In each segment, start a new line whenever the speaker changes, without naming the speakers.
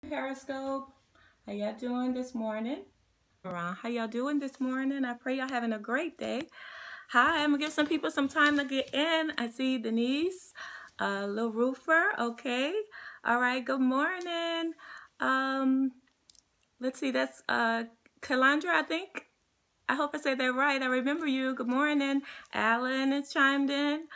Periscope. How y'all doing this morning? How y'all doing this morning? I pray y'all having a great day. Hi, I'm gonna give some people some time to get in. I see Denise, Lil Roofer. Okay. All right. Good morning. Um, let's see. That's Kalandra, I think. I hope I said that right. I remember you. Good morning. Alan has chimed in.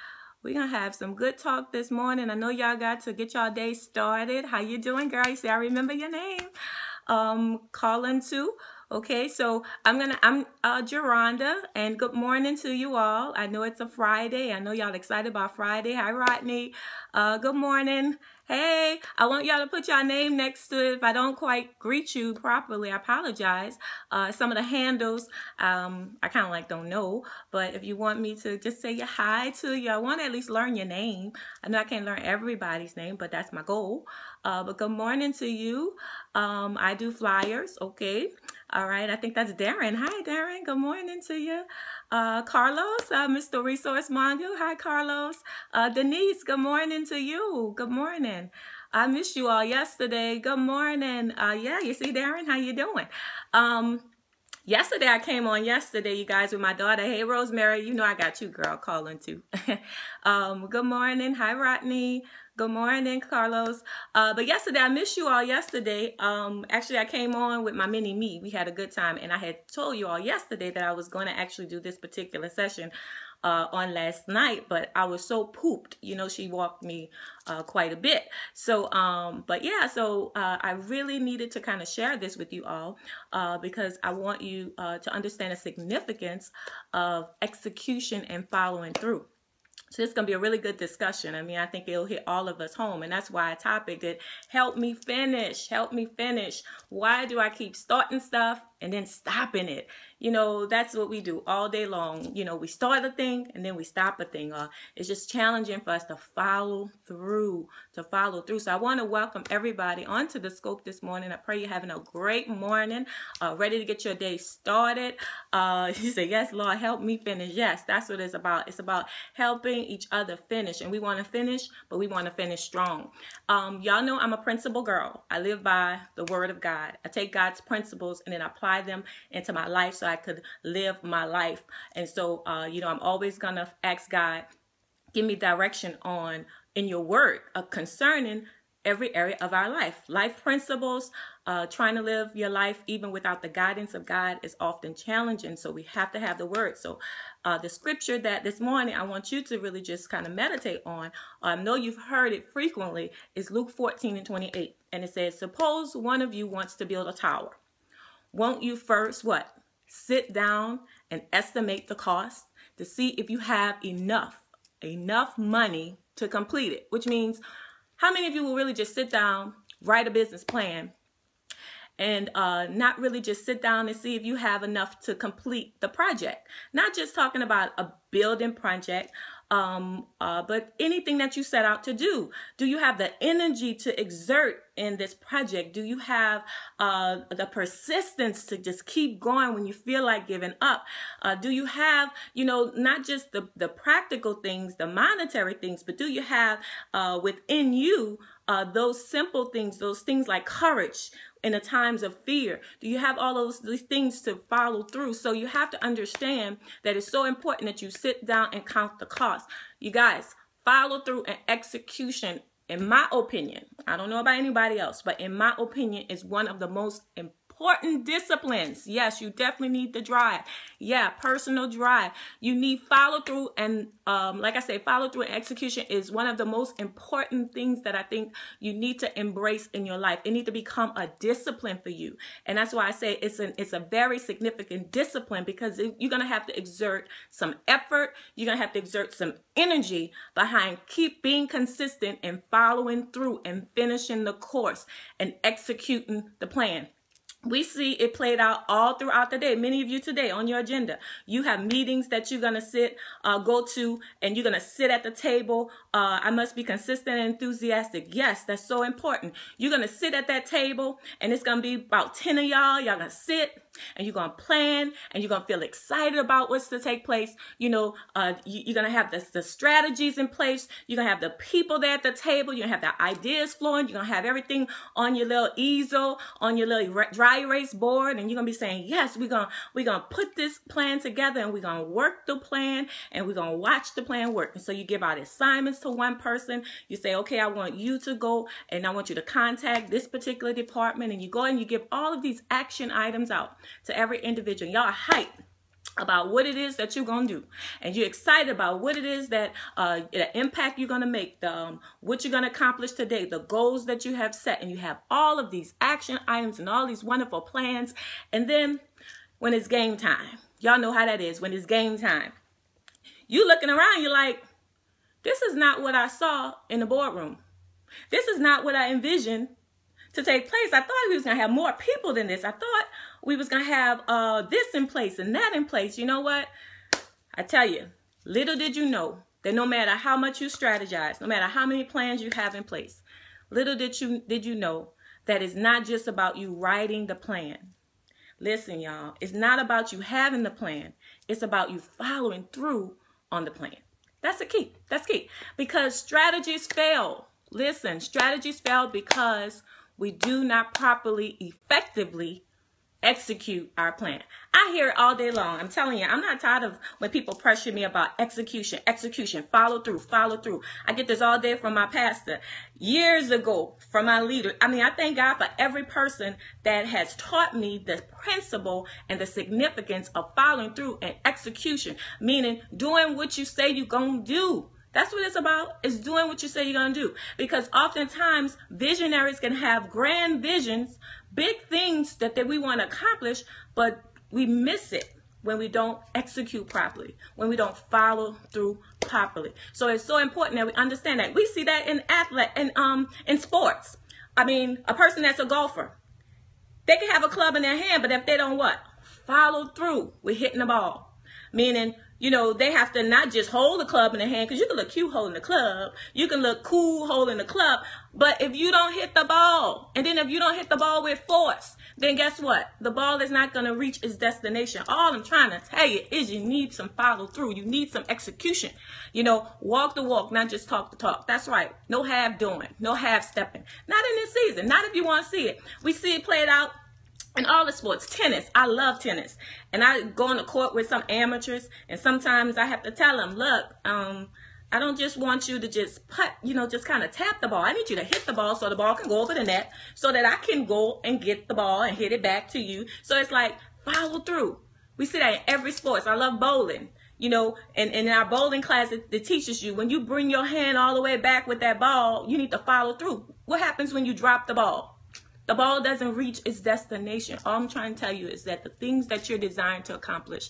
We're going to have some good talk this morning. I know y'all got to get y'all day started. How you doing, girl? You say, I remember your name. Calling too. Okay, so I'm Geronda, and good morning to you all. I know it's a Friday. I know y'all excited about Friday. Hi, Rodney. Good morning. Hey, I want y'all to put your name next to it. If I don't quite greet you properly, I apologize. Some of the handles, I kind of like don't know, but if you want me to just say your hi to you, I want to at least learn your name. I know I can't learn everybody's name, but that's my goal. But good morning to you. I do flyers, okay. All right, I think that's Darren. Hi, Darren. Good morning to you. Carlos, Mr. Resource Mongo. Hi, Carlos. Denise, good morning to you. Good morning. I missed you all yesterday. Good morning. Yeah, you see, Darren, how you doing? Yesterday, I came on yesterday, you guys, with my daughter. Hey, Rosemary, you know I got you, girl, calling too. Good morning. Hi, Rodney. Good morning, Carlos. But yesterday, I missed you all yesterday. Actually, I came on with my mini me. We had a good time, and I had told you all yesterday that I was going to actually do this particular session on last night, but I was so pooped. You know, she walked me quite a bit. So, but yeah, so I really needed to kind of share this with you all because I want you to understand the significance of execution and following through. So it's going to be a really good discussion. I mean, I think it'll hit all of us home. And that's why I topic it. Help me finish. Help me finish. Why do I keep starting stuff and then stopping it? You know, that's what we do all day long. You know, we start a thing and then we stop a thing. It's just challenging for us to follow through, So I want to welcome everybody onto the scope this morning. I pray you're having a great morning, ready to get your day started. You say, yes, Lord, help me finish. Yes, that's what it's about. It's about helping each other finish. And we want to finish, but we want to finish strong. Y'all know I'm a principle girl. I live by the word of God. I take God's principles and then apply them into my life so I could live my life. And so, you know, I'm always going to ask God, give me direction in your word concerning every area of our life principles. Trying to live your life even without the guidance of God is often challenging, so we have to have the word. So the scripture that this morning I want you to really just kind of meditate on, I know you've heard it frequently, is Luke 14:28, and it says, suppose one of you wants to build a tower. Won't you first what? Sit down and estimate the cost to see if you have enough money to complete it, which means how many of you will really just sit down, write a business plan, and not really just sit down and see if you have enough to complete the project? Not just talking about a building project, but anything that you set out to do. Do you have the energy to exert in this project? Do you have the persistence to just keep going when you feel like giving up? Do you have, you know, not just the practical things, the monetary things, but do you have within you those simple things, those things like courage in the times of fear? Do you have all these things to follow through? So you have to understand that it's so important that you sit down and count the cost. You guys, follow through and execution, in my opinion, I don't know about anybody else, but in my opinion, is one of the most important disciplines. Yes, you definitely need the drive. Yeah, personal drive. You need follow through, and like I say, follow through and execution is one of the most important things that I think you need to embrace in your life. It needs to become a discipline for you, and that's why I say it's a very significant discipline, because you're gonna have to exert some effort. You're gonna have to exert some energy behind being consistent and following through and finishing the course and executing the plan. We see it played out all throughout the day. Many of you today on your agenda, you have meetings that you're going to go to, and you're going to sit at the table. I must be consistent and enthusiastic. Yes, that's so important. You're going to sit at that table, and it's going to be about 10 of y'all. Y'all going to sit. and you're going to plan, and you're going to feel excited about what's to take place. You're going to have the strategies in place. You're going to have the people there at the table. You're going to have the ideas flowing. You're going to have everything on your little easel, on your little dry erase board, and you're going to be saying, yes, we're going to put this plan together, and we're going to work the plan, and we're going to watch the plan work. And so you give out assignments to one person. You say, okay, I want you to go, and I want you to contact this particular department, and you go and you give all of these action items out to every individual. Y'all are hyped about what it is that you're going to do, and you're excited about what it is that the impact you're going to make, what you're going to accomplish today, the goals that you have set, and you have all of these action items and all these wonderful plans. And then when it's game time, y'all know how that is. When it's game time, you looking around, you're like, this is not what I saw in the boardroom. This is not what I envisioned to take place. I thought we was going to have more people than this. I thought we was going to have this in place and that in place. You know what? I tell you, little did you know that no matter how much you strategize, no matter how many plans you have in place, little did you know that it's not just about you writing the plan. Listen, y'all, it's not about you having the plan. It's about you following through on the plan. That's the key. That's key. Because strategies fail. Listen, strategies fail because we do not properly, effectively execute our plan. I hear it all day long. I'm telling you, I'm not tired of when people pressure me about execution, follow through. I get this all day from my pastor, years ago from my leader. I mean, I thank God for every person that has taught me the principle and the significance of following through and execution, meaning doing what you say you're going to do. That's what it's about, is doing what you say you're going to do. Because oftentimes, visionaries can have grand visions, big things that we want to accomplish, but we miss it when we don't execute properly, when we don't follow through properly. So it's so important that we understand that. We see that in sports. I mean, a person that's a golfer, they can have a club in their hand, but if they don't what? Follow through with hitting the ball. Meaning, they have to not just hold the club in the hand, because you can look cute holding the club. You can look cool holding the club. But if you don't hit the ball, and then if you don't hit the ball with force, then guess what? The ball is not going to reach its destination. All I'm trying to tell you is you need some follow through. You need some execution. Walk the walk, not just talk the talk. That's right. No half doing, no half stepping. Not in this season. Not if you want to see it. We see it played out in all the sports. Tennis, I love tennis. And I go on the court with some amateurs, and sometimes I have to tell them, look, I don't just want you to just putt, just kind of tap the ball. I need you to hit the ball so the ball can go over the net, so that I can go and get the ball and hit it back to you. So it's like, follow through. We see that in every sport. I love bowling. And in our bowling class, it teaches you, when you bring your hand all the way back with that ball, you need to follow through. What happens when you drop the ball? The ball doesn't reach its destination. All I'm trying to tell you is that the things that you're designed to accomplish,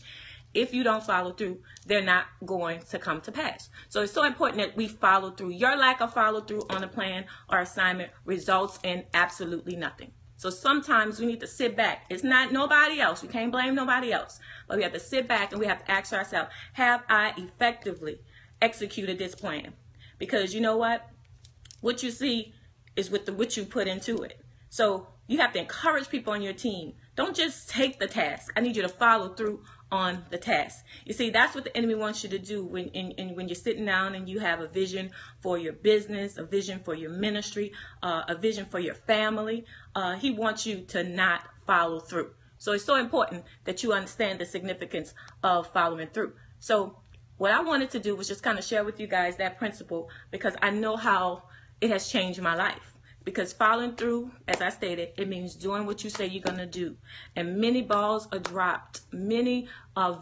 if you don't follow through, they're not going to come to pass. So it's so important that we follow through. Your lack of follow through on a plan or assignment results in absolutely nothing. So sometimes we need to sit back. It's not nobody else. We can't blame nobody else. But we have to sit back and we have to ask ourselves, have I effectively executed this plan? Because you know what? What you see is what you put into it. So you have to encourage people on your team. Don't just take the task. I need you to follow through on the task. You see, that's what the enemy wants you to do when you're sitting down and you have a vision for your business, a vision for your ministry, a vision for your family. He wants you to not follow through. So it's so important that you understand the significance of following through. So what I wanted to do was just kind of share with you guys that principle, because I know how it has changed my life. Because following through, as I stated, it means doing what you say you're going to do. And many balls are dropped. Many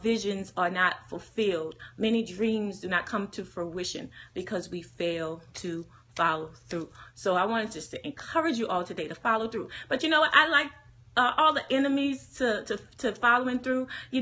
visions are not fulfilled. Many dreams do not come to fruition because we fail to follow through. So I wanted just to encourage you all today to follow through. But you know what? I like all the enemies to following through. We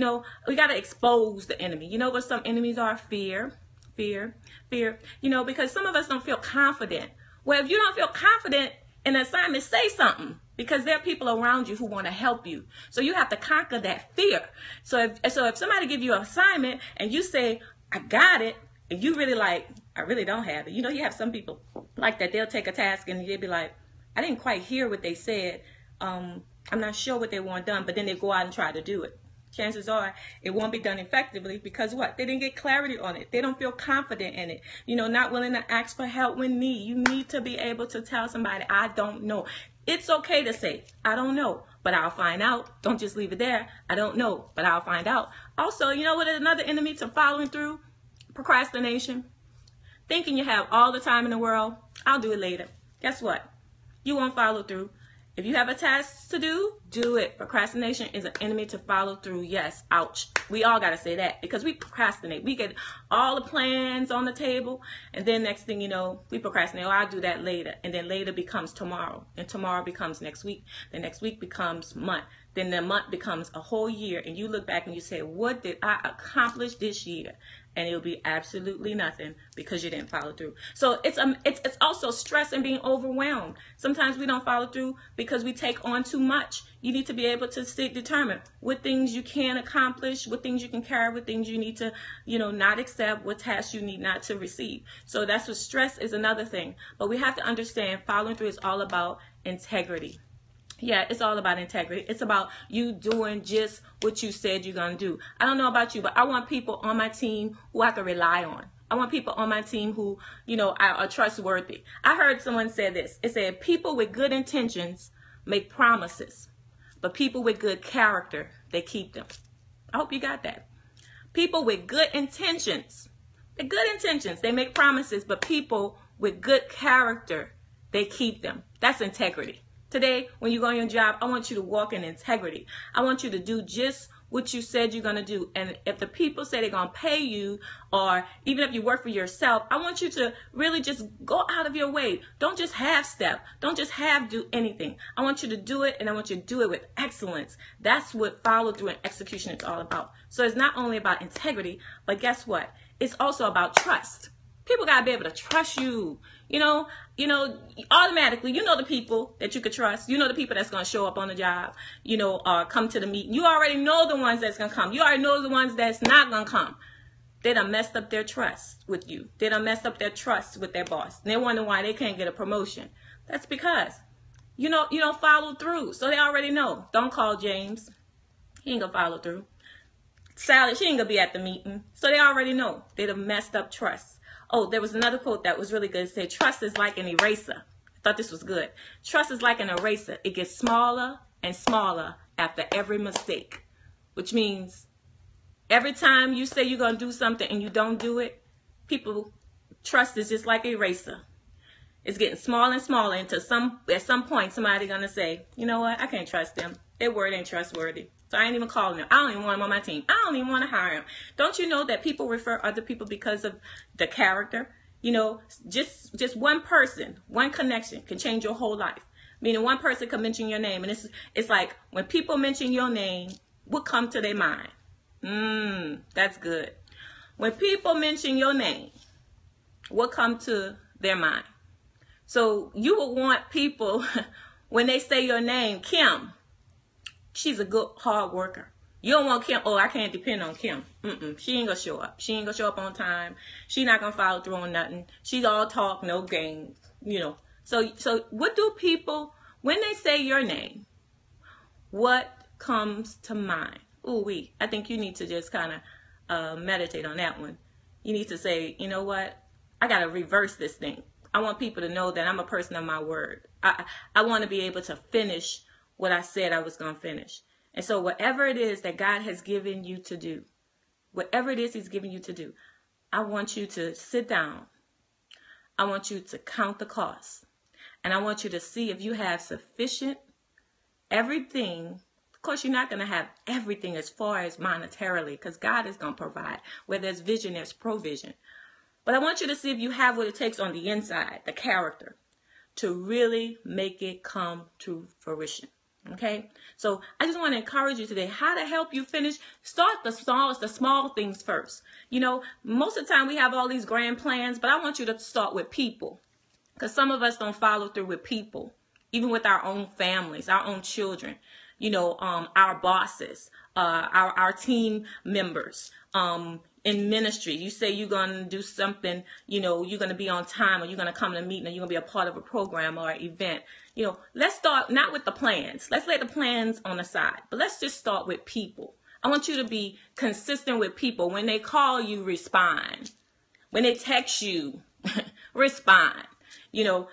got to expose the enemy. You know what some enemies are? Fear. Because some of us don't feel confident. Well, if you don't feel confident in an assignment, say something, because there are people around you who want to help you. So you have to conquer that fear. So if somebody give you an assignment and you say, I got it, and you really like, I really don't have it. You have some people like that. They'll take a task and they'll be like, I didn't quite hear what they said, I'm not sure what they want done, but then they go out and try to do it. Chances are it won't be done effectively because what? They didn't get clarity on it. They don't feel confident in it. Not willing to ask for help when need. You need to be able to tell somebody, I don't know. It's okay to say, I don't know, but I'll find out. Don't just leave it there. I don't know, but I'll find out. Also, you know what is another enemy to following through? Procrastination. Thinking you have all the time in the world. I'll do it later. Guess what? You won't follow through. If you have a task to do it. Procrastination is an enemy to follow through. Yes, ouch. We all got to say that because we procrastinate. We get all the plans on the table, and then next thing you know, we procrastinate. Oh, I'll do that later. And then later becomes tomorrow, and tomorrow becomes next week. The next week becomes month. Then the month becomes a whole year, and you look back and you say, what did I accomplish this year? And it'll be absolutely nothing because you didn't follow through. So it's also stress and being overwhelmed. Sometimes we don't follow through because we take on too much. You need to be able to stay determined what things you can accomplish, what things you can carry, what things you need to, not accept, what tasks you need not to receive. So that's what stress is another thing. But we have to understand following through is all about integrity. Yeah, it's all about integrity. It's about you doing just what you said you're going to do. I don't know about you, but I want people on my team who I can rely on. I want people on my team who, are trustworthy. I heard someone say this. It said, people with good intentions make promises, but people with good character, they keep them. I hope you got that. People with good intentions, they make promises, but people with good character, they keep them. That's integrity. Today, when you go on your job, I want you to walk in integrity. I want you to do just what you said you're going to do. And if the people say they're going to pay you, or even if you work for yourself, I want you to really just go out of your way. Don't just half step. Don't just do anything. I want you to do it, and I want you to do it with excellence. That's what follow through and execution is all about. So it's not only about integrity, but guess what? It's also about trust. People got to be able to trust you. Automatically, the people that you could trust. The people that's going to show up on the job, come to the meeting. You already know the ones that's going to come. You already know the ones that's not going to come. They done messed up their trust with you. They done messed up their trust with their boss. And they wonder why they can't get a promotion. That's because, you don't follow through. So they already know. Don't call James. He ain't going to follow through. Sally, she ain't going to be at the meeting. So they already know. They done messed up trust. Oh, there was another quote that was really good. It said, trust is like an eraser. I thought this was good. Trust is like an eraser. It gets smaller and smaller after every mistake, which means every time you say you're going to do something and you don't do it, trust is just like an eraser. It's getting smaller and smaller until at some point somebody's going to say, you know what, I can't trust them. Their word ain't trustworthy. So I ain't even calling them. I don't even want them on my team. I don't even want to hire them. Don't you know that people refer other people because of the character? Just one person, one connection can change your whole life. Meaning one person can mention your name. And it's like when people mention your name, what comes to their mind? That's good. When people mention your name, what comes to their mind? So you would want people, when they say your name, Kim, she's a good hard worker. You don't want Kim. Oh, I can't depend on Kim. She ain't gonna show up. She ain't gonna show up on time. She not gonna follow through on nothing. She's all talk, no game. So what do people, when they say your name, what comes to mind? I think you need to just kind of meditate on that one. You need to say, you know what? I gotta reverse this thing. I want people to know that I'm a person of my word. I want to be able to finish what I said I was going to finish. And so whatever it is that God has given you to do, whatever it is he's giving you to do, I want you to sit down. I want you to count the cost. And I want you to see if you have sufficient everything. Of course, you're not going to have everything as far as monetarily because God is going to provide. Where there's vision, there's provision. But I want you to see if you have what it takes on the inside, the character, to really make it come to fruition. Okay, so I just want to encourage you today how to help you finish. Start the small things first. Most of the time we have all these grand plans, but I want you to start with people because some of us don't follow through with people, even with our own families, our own children, our bosses, our team members, in ministry. You say you're going to do something, you're going to be on time or you're going to come to a meeting or you're going to be a part of a program or an event. let's start not with the plans. Let's lay the plans on the side, but let's just start with people. I want you to be consistent with people. When they call you, respond. When they text you, respond.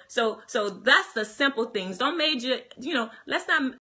So that's the simple things. Don't major, let's not